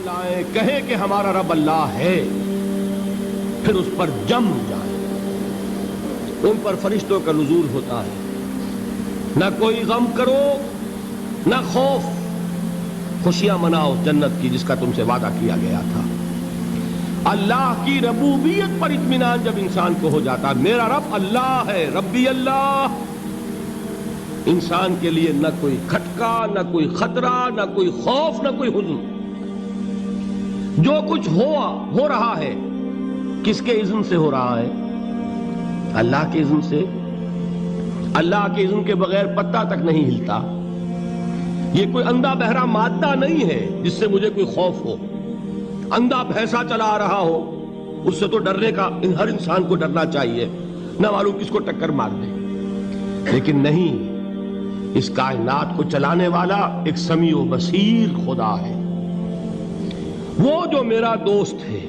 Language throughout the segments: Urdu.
لائیں کہیں کہ ہمارا رب اللہ ہے، پھر اس پر جم جائیں۔ ان پر فرشتوں کا نزول ہوتا ہے، نہ کوئی غم کرو نہ خوف، خوشیاں مناؤ جنت کی جس کا تم سے وعدہ کیا گیا تھا۔ اللہ کی ربوبیت پر اطمینان جب انسان کو ہو جاتا، میرا رب اللہ ہے، ربی اللہ، انسان کے لیے نہ کوئی کھٹکا، نہ کوئی خطرہ، نہ کوئی خوف، نہ کوئی حزن۔ جو کچھ ہو رہا ہے کس کے اذن سے ہو رہا ہے؟ اللہ کے اذن سے۔ اللہ کے اذن کے بغیر پتا تک نہیں ہلتا۔ یہ کوئی اندھا بہرا مادہ نہیں ہے جس سے مجھے کوئی خوف ہو۔ اندھا بھینسا چلا آ رہا ہو اس سے تو ڈرنے کا ہر انسان کو ڈرنا چاہیے، نہ معلوم کس کو ٹکر مار دے۔ لیکن نہیں، اس کائنات کو چلانے والا ایک سمیع و بصیر خدا ہے، وہ جو میرا دوست ہے،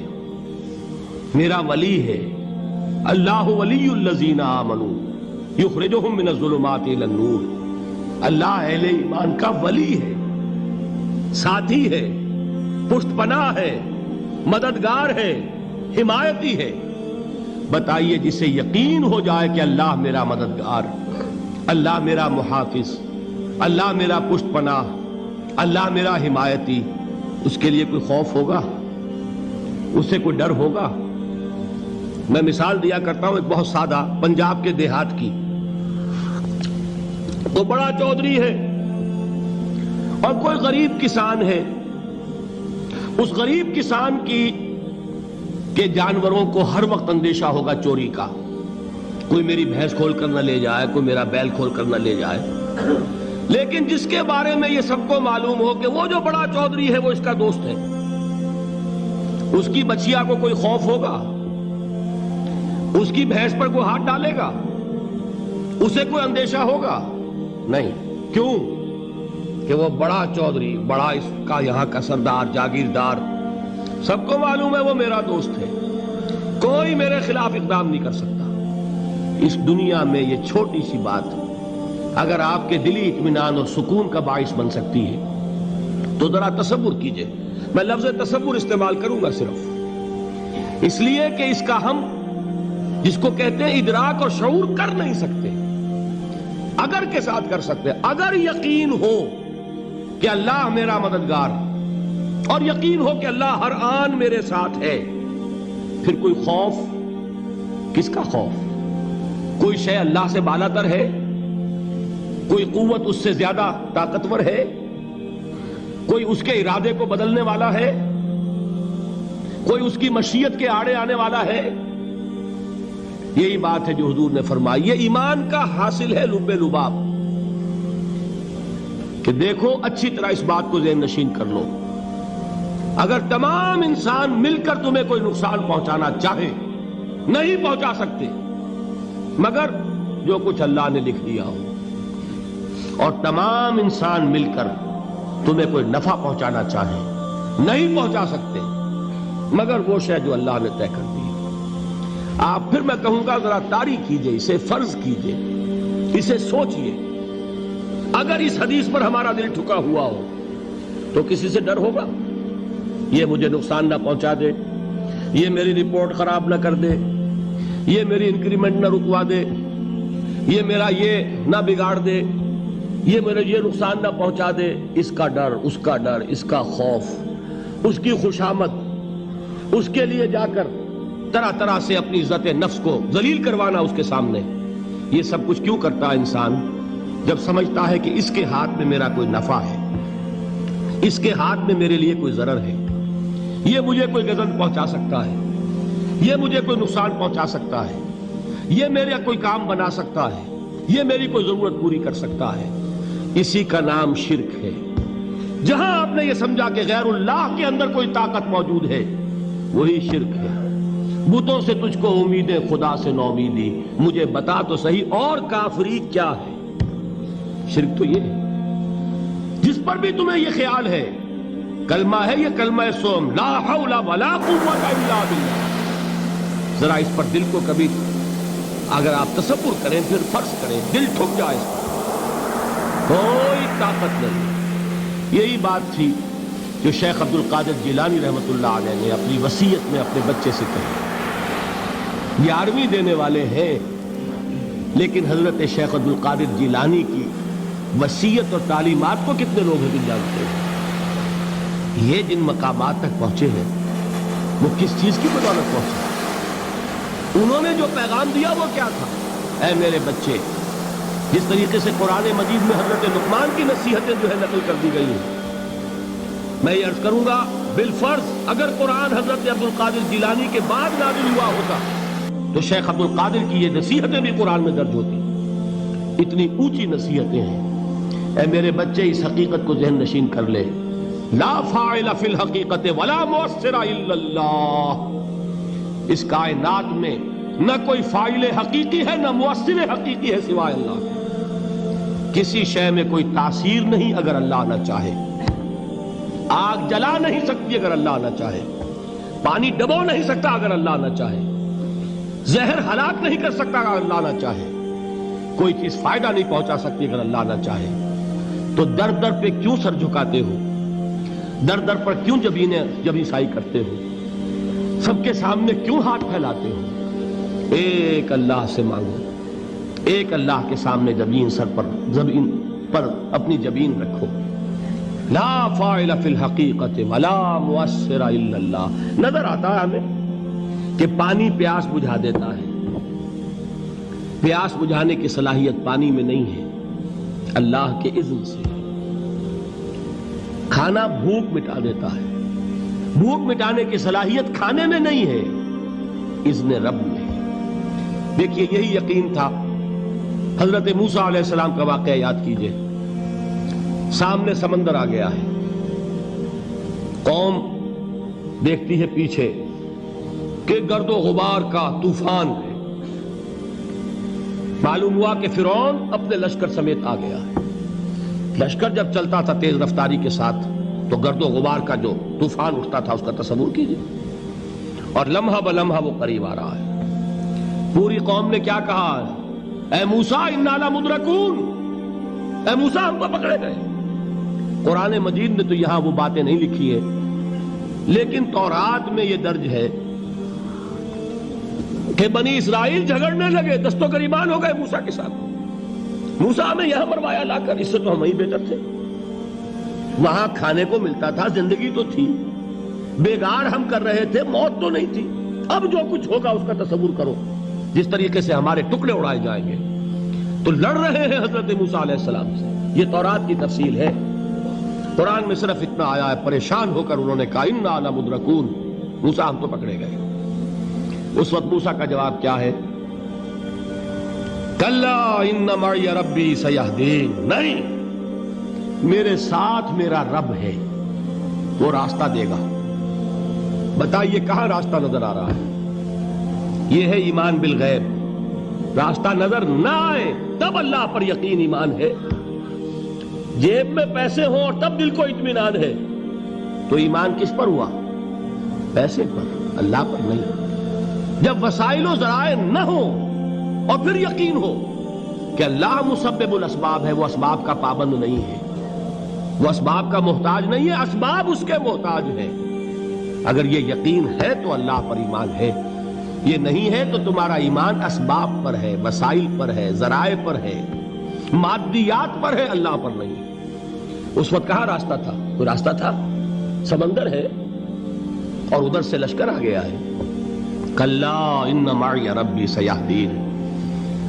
میرا ولی ہے۔ اللہ ولی الذین آمنوا یخرجہم من الظلمات الی النور۔ اللہ اہل ایمان کا ولی ہے، ساتھی ہے، پشت پناہ ہے، مددگار ہے، حمایتی ہے۔ بتائیے جسے یقین ہو جائے کہ اللہ میرا مددگار، اللہ میرا محافظ، اللہ میرا پشت پناہ، اللہ میرا حمایتی، اس کے لیے کوئی خوف ہوگا؟ اس سے کوئی ڈر ہوگا؟ میں مثال دیا کرتا ہوں ایک بہت سادہ پنجاب کے دیہات کی۔ وہ بڑا چودھری ہے اور کوئی غریب کسان ہے۔ اس غریب کسان کے جانوروں کو ہر وقت اندیشہ ہوگا چوری کا، کوئی میری بھینس کھول کر نہ لے جائے، کوئی میرا بیل کھول کر نہ لے جائے۔ لیکن جس کے بارے میں یہ سب کو معلوم ہو کہ وہ جو بڑا چودھری ہے وہ اس کا دوست ہے، اس کی بچیا کو کوئی خوف ہوگا؟ اس کی بھینس پر کوئی ہاتھ ڈالے گا؟ اسے کوئی اندیشہ ہوگا؟ نہیں۔ کیوں؟ کہ وہ بڑا چودھری، بڑا اس کا یہاں کا سردار، جاگیردار، سب کو معلوم ہے وہ میرا دوست ہے، کوئی میرے خلاف اقدام نہیں کر سکتا۔ اس دنیا میں یہ چھوٹی سی بات اگر آپ کے دلی اطمینان اور سکون کا باعث بن سکتی ہے تو ذرا تصور کیجئے۔ میں لفظ تصور استعمال کروں گا صرف اس لیے کہ اس کا ہم جس کو کہتے ہیں ادراک اور شعور کر نہیں سکتے، اگر کے ساتھ کر سکتے۔ اگر یقین ہو کہ اللہ میرا مددگار اور یقین ہو کہ اللہ ہر آن میرے ساتھ ہے، پھر کوئی خوف؟ کس کا خوف؟ کوئی شے اللہ سے بالا تر ہے؟ کوئی قوت اس سے زیادہ طاقتور ہے؟ کوئی اس کے ارادے کو بدلنے والا ہے؟ کوئی اس کی مشیت کے آڑے آنے والا ہے؟ یہی بات ہے جو حضور نے فرمائی۔ یہ ایمان کا حاصل ہے لب لباب، کہ دیکھو اچھی طرح اس بات کو ذہن نشین کر لو، اگر تمام انسان مل کر تمہیں کوئی نقصان پہنچانا چاہے نہیں پہنچا سکتے، مگر جو کچھ اللہ نے لکھ دیا ہو، اور تمام انسان مل کر تمہیں کوئی نفع پہنچانا چاہے نہیں پہنچا سکتے، مگر وہ شے جو اللہ نے طے کر دی۔ آپ پھر میں کہوں گا ذرا طاری کیجئے، اسے فرض کیجئے، اسے سوچئے۔ اگر اس حدیث پر ہمارا دل ٹھکا ہوا ہو تو کسی سے ڈر ہوگا؟ یہ مجھے نقصان نہ پہنچا دے، یہ میری رپورٹ خراب نہ کر دے، یہ میری انکریمنٹ نہ رکوا دے، یہ میرا یہ نہ بگاڑ دے، یہ میرے یہ نقصان نہ پہنچا دے۔ اس کا ڈر، اس کا ڈر، اس کا خوف، اس کی خوشامد، اس کے لیے جا کر طرح طرح سے اپنی عزت نفس کو ذلیل کروانا اس کے سامنے، یہ سب کچھ کیوں کرتا ہے انسان؟ جب سمجھتا ہے کہ اس کے ہاتھ میں میرا کوئی نفع ہے، اس کے ہاتھ میں میرے لیے کوئی ضرر ہے، یہ مجھے کوئی غضب پہنچا سکتا ہے، یہ مجھے کوئی نقصان پہنچا سکتا ہے، یہ میرا کوئی کام بنا سکتا ہے، یہ میری کوئی ضرورت پوری کر سکتا ہے، اسی کا نام شرک ہے۔ جہاں آپ نے یہ سمجھا کہ غیر اللہ کے اندر کوئی طاقت موجود ہے، وہی شرک ہے۔ بتوں سے تجھ کو امیدیں، خدا سے نومیدی، مجھے بتا تو صحیح اور کافری کیا ہے؟ شرک تو یہ ہے۔ جس پر بھی تمہیں یہ خیال ہے، کلمہ ہے یہ کلمہ سوم، لا حول ولا قوت الا باللہ، ذرا اس پر دل کو کبھی اگر آپ تصور کریں، پھر فرض کریں، دل ٹھک جائے اس پر، کوئی طاقت نہیں۔ یہی بات تھی جو شیخ عبد القادر جیلانی رحمۃ اللہ علیہ نے اپنی وصیت میں اپنے بچے سے کہی. 11ویں دینے والے ہیں، لیکن حضرت شیخ عبد القادر جیلانی کی وصیت اور تعلیمات کو کتنے لوگ ہیں جانتے ہیں؟ یہ جن مقامات تک پہنچے ہیں وہ کس چیز کی بدولت پہنچے؟ انہوں نے جو پیغام دیا وہ کیا تھا؟ اے میرے بچے، جس طریقے سے قرآن مجید میں حضرت لقمان کی نصیحتیں جو ہے نقل کر دی گئی ہیں، میں یہ عرض کروں گا بالفرض اگر قرآن حضرت عبد القادر جیلانی کے بعد نازل ہوا ہوتا تو شیخ عبد القادر کی یہ نصیحتیں بھی قرآن میں درج ہوتی. اتنی اونچی نصیحتیں ہیں. اے میرے بچے، اس حقیقت کو ذہن نشین کر لے، لا فاعل فی الحقیقت ولا مؤثر الا اللہ. اس کائنات میں نہ کوئی فاعل حقیقی ہے نہ مؤثر حقیقی ہے سوائے اللہ کے. کسی شے میں کوئی تاثیر نہیں اگر اللہ نہ چاہے. آگ جلا نہیں سکتی اگر اللہ نہ چاہے. پانی ڈبو نہیں سکتا اگر اللہ نہ چاہے. زہر ہلاک نہیں کر سکتا اگر اللہ نہ چاہے. کوئی چیز فائدہ نہیں پہنچا سکتی اگر اللہ نہ چاہے. تو در در پہ کیوں سر جھکاتے ہو؟ در در پر کیوں جبیں سائی کرتے ہو؟ سب کے سامنے کیوں ہاتھ پھیلاتے ہو؟ ایک اللہ سے مانگو. ایک اللہ کے سامنے زمین پر اپنی جبین رکھو. لا فاعل فی الحقیقت ولا مؤثر الا اللہ. نظر آتا ہے ہمیں کہ پانی پیاس بجھا دیتا ہے. پیاس بجھانے کی صلاحیت پانی میں نہیں ہے، اللہ کے اذن سے. کھانا بھوک مٹا دیتا ہے، بھوک مٹانے کی صلاحیت کھانے میں نہیں ہے، اذن رب میں. دیکھیے یہی یقین تھا. حضرت موسیٰ علیہ السلام کا واقعہ یاد کیجئے. سامنے سمندر آ گیا ہے، قوم دیکھتی ہے پیچھے کہ گرد و غبار کا طوفان ہے. معلوم ہوا کہ فرعون اپنے لشکر سمیت آ گیا ہے. لشکر جب چلتا تھا تیز رفتاری کے ساتھ تو گرد و غبار کا جو طوفان اٹھتا تھا اس کا تصور کیجئے. اور لمحہ بلمحہ وہ قریب آ رہا ہے. پوری قوم نے کیا کہا؟ اے موسیٰ انا لمدرکون، اے موسیٰ ہم کو پکڑے گئے. قرآن مجید نے تو یہاں وہ باتیں نہیں لکھی ہے، لیکن تورات میں یہ درج ہے کہ بنی اسرائیل جھگڑنے لگے، دست و گریبان ہو گئے موسیٰ کے ساتھ. موسیٰ ہمیں یہاں مروایا لا کر، اس سے تو ہم ہی بہتر تھے. وہاں کھانے کو ملتا تھا، زندگی تو تھی، بیگار ہم کر رہے تھے، موت تو نہیں تھی. اب جو کچھ ہوگا اس کا تصور کرو، جس طریقے سے ہمارے ٹکڑے اڑائے جائیں گے. تو لڑ رہے ہیں حضرت موسیٰ علیہ السلام سے. یہ تورات کی تفصیل ہے. قرآن میں صرف اتنا آیا ہے، پریشان ہو کر انہوں نے کہا انا لمدرکون، موسیٰ ہم تو پکڑے گئے. اس وقت موسیٰ کا جواب کیا ہے؟ کلا ان معی ربی سیہدین. نہیں، میرے ساتھ میرا رب ہے، وہ راستہ دے گا. بتائیے کہاں راستہ نظر آ رہا ہے؟ یہ ہے ایمان بالغیب. راستہ نظر نہ آئے تب اللہ پر یقین ایمان ہے. جیب میں پیسے ہوں اور تب دل کو اطمینان ہے تو ایمان کس پر ہوا؟ پیسے پر، اللہ پر نہیں. جب وسائل و ذرائع نہ ہوں اور پھر یقین ہو کہ اللہ مسبب الاسباب ہے، وہ اسباب کا پابند نہیں ہے، وہ اسباب کا محتاج نہیں ہے، اسباب اس کے محتاج ہیں. اگر یہ یقین ہے تو اللہ پر ایمان ہے. یہ نہیں ہے تو تمہارا ایمان اسباب پر ہے، وسائل پر ہے، ذرائع پر ہے، مادیات پر ہے، اللہ پر نہیں. اس وقت کہاں راستہ تھا؟ کوئی راستہ تھا؟ سمندر ہے اور ادھر سے لشکر آ گیا ہے. کلا ان معی ربی سیہدین.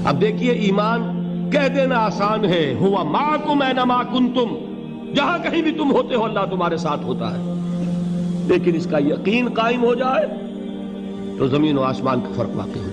اب دیکھیے ایمان کہہ دینا آسان ہے، ہوا معکم اینما کنتم، جہاں کہیں بھی تم ہوتے ہو اللہ تمہارے ساتھ ہوتا ہے. لیکن اس کا یقین قائم ہو جائے تو زمین و آسمان کا فرق واقع ہو